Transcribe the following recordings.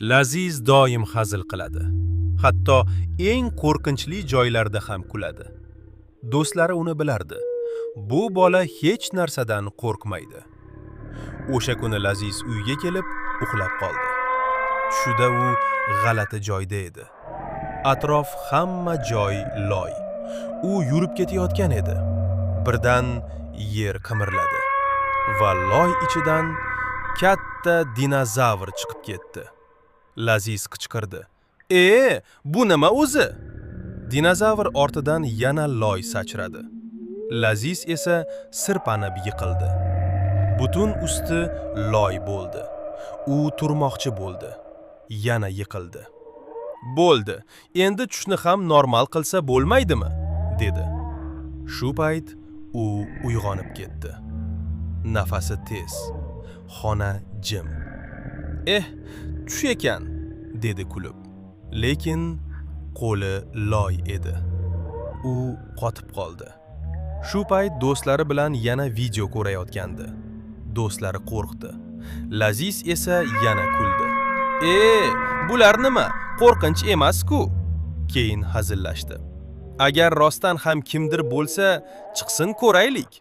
Laziz doim hazil qiladi. Hatto eng qo'rqinchli joylarda ham kuladi. Do'stlari uni bilardi. Bu bola hech narsadan qo'rqmaydi. O'sha kuni Laziz uyga kelib uxlab qoldi. Tushida u g'alati joyda edi. Atrof hamma joy loy. U yurib ketayotgan edi. Birdan yer qimirladi va loy ichidan katta dinozavr chiqib ketdi. Laziz qichqirdi. Bu nima o'zi? Dinozavr ortidan yana loy sachradi. Laziz esa sirpanib yiqildi. Butun usti loy bo'ldi. U turmoqchi bo'ldi. Yana yiqildi. Bo'ldi, endi tushni ham normal qilsa bo'lmaydimi? dedi. Shu payt u uyg'onib ketdi. Nafasi tez. Xona jim. Tush ekan, dedi kulib. Lekin qo'li loy edi. U qotib qoldi. Shu payt do'stlari bilan yana video ko'rayotgandi. Do'stlari qo'rqdi. Laziz esa yana kuldi. Bular nima? Qo'rqinch emas-ku. Keyin hazillashdi. Agar rostdan ham kimdir bo'lsa, chiqsin ko'raylik.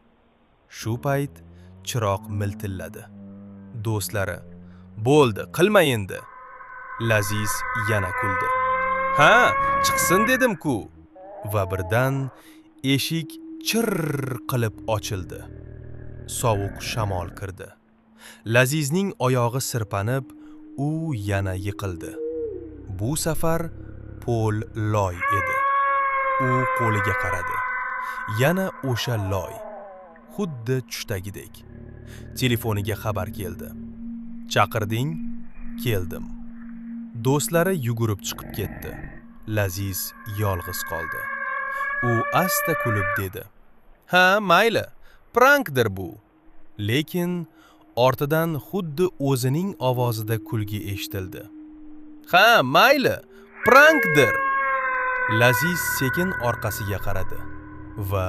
Shu payt chiroq miltilladi. Do'stlari, bo'ldi, qilma endi. Laziz yana kuldi. Chiqsin dedim-ku. Va birdan eshik chir qilib ochildi. Sovuq shamol kirdi. Lazizning oyog'i sirpanib, u yana yiqildi. Bu safar Pol loy edi. U qo'liga qaradi. Yana o'sha loy. Xuddi tushdagidek. Telefoniga xabar keldi. Chaqirding? Keldim. Do'stlari yugurib chiqib ketdi. Laziz yolg'iz qoldi. U asta kulib dedi. Mayli, prankdir bu. Lekin ortidan xuddi o'zining ovozida kulgi eshitildi. Mayli, prankdir. Laziz sekin orqasiga qaradi va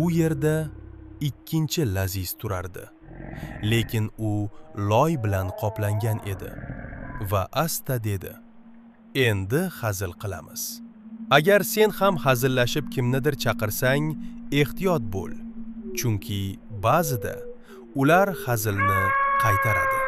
u yerda ikkinchi Laziz turardi. Lekin u loy bilan qoplangan edi va asta dedi. Endi hazil qilamiz. Agar sen ham hazillashib kimnidir chaqirsang, ehtiyot bo'l. Chunki ba'zida ular hazilni qaytaradi.